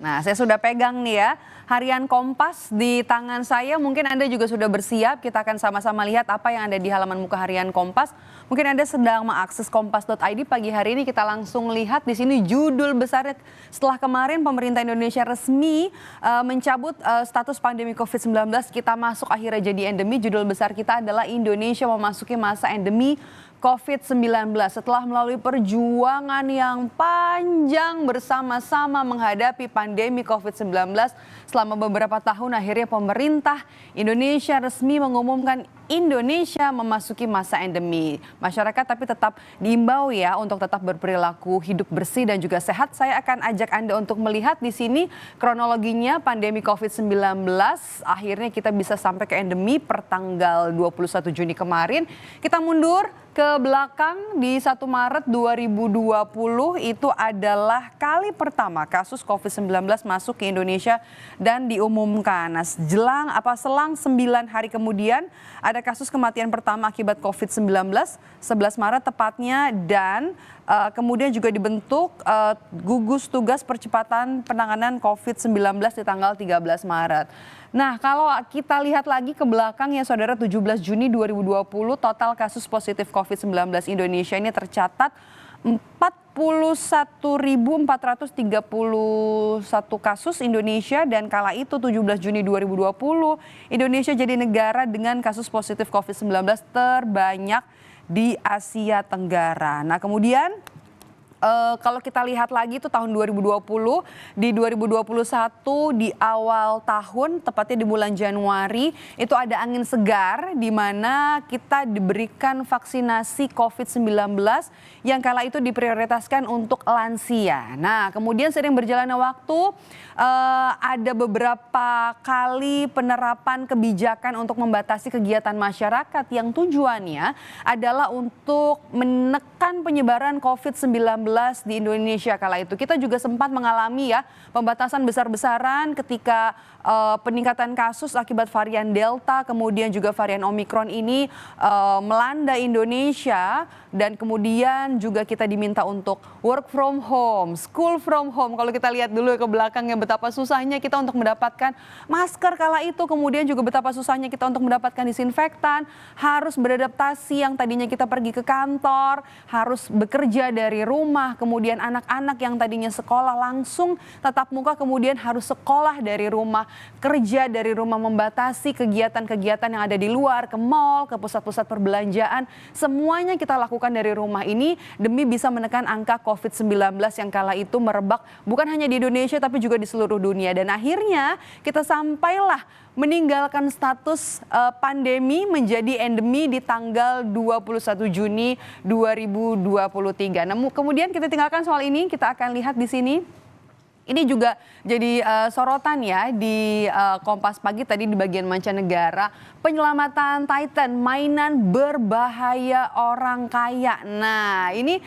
Nah, saya sudah pegang nih ya, harian Kompas di tangan saya. Mungkin Anda juga sudah bersiap, kita akan sama-sama lihat apa yang ada di halaman muka harian Kompas. Mungkin Anda sedang mengakses kompas.id pagi hari ini, kita langsung lihat di sini judul besarnya. Setelah kemarin pemerintah Indonesia resmi mencabut status pandemi COVID-19, kita masuk akhirnya jadi endemi. Judul besar kita adalah Indonesia memasuki masa endemi COVID-19 setelah melalui perjuangan yang panjang bersama-sama menghadapi pandemi COVID-19 selama beberapa tahun, akhirnya pemerintah Indonesia resmi mengumumkan Indonesia memasuki masa endemi. Masyarakat tapi tetap diimbau ya untuk tetap berperilaku hidup bersih dan juga sehat. Saya akan ajak Anda untuk melihat di sini kronologinya pandemi COVID-19. Akhirnya kita bisa sampai ke endemi per tanggal 21 Juni kemarin. Kita mundur ke belakang di 1 Maret 2020 itu adalah kali pertama kasus COVID-19 masuk ke Indonesia dan diumumkan. Nah, selang 9 hari kemudian ada kasus kematian pertama akibat COVID-19 11 Maret tepatnya, dan kemudian juga dibentuk gugus tugas percepatan penanganan COVID-19 di tanggal 13 Maret. Nah, kalau kita lihat lagi ke belakang ya saudara, 17 Juni 2020 total kasus positif COVID-19 Indonesia ini tercatat 41.431 kasus Indonesia, dan kala itu 17 Juni 2020 Indonesia jadi negara dengan kasus positif COVID-19 terbanyak di Asia Tenggara. Nah, kemudian kalau kita lihat lagi itu tahun 2020, di 2021 di awal tahun, tepatnya di bulan Januari, itu ada angin segar di mana kita diberikan vaksinasi COVID-19 yang kala itu diprioritaskan untuk lansia. Nah, kemudian sering berjalannya waktu, ada beberapa kali penerapan kebijakan untuk membatasi kegiatan masyarakat yang tujuannya adalah untuk menekan penyebaran COVID-19 di Indonesia. Kala itu kita juga sempat mengalami ya pembatasan besar-besaran ketika peningkatan kasus akibat varian Delta, kemudian juga varian Omikron ini melanda Indonesia, dan kemudian juga kita diminta untuk work from home, school from home. Kalau kita lihat dulu ke belakangnya betapa susahnya kita untuk mendapatkan masker kala itu, kemudian juga betapa susahnya kita untuk mendapatkan disinfektan, harus beradaptasi yang tadinya kita pergi ke kantor, harus bekerja dari rumah, kemudian anak-anak yang tadinya sekolah langsung tatap muka kemudian harus sekolah dari rumah, kerja dari rumah, membatasi kegiatan-kegiatan yang ada di luar, ke mall, ke pusat-pusat perbelanjaan, semuanya kita lakukan dari rumah ini demi bisa menekan angka COVID-19 yang kala itu merebak bukan hanya di Indonesia tapi juga di seluruh dunia. Dan akhirnya kita sampailah meninggalkan status pandemi menjadi endemi di tanggal 21 Juni 2023. Namun kemudian kita tinggalkan soal ini, kita akan lihat di sini. Ini juga jadi sorotan ya di Kompas Pagi tadi di bagian mancanegara. Penyelamatan Titan, mainan berbahaya orang kaya. Nah, ini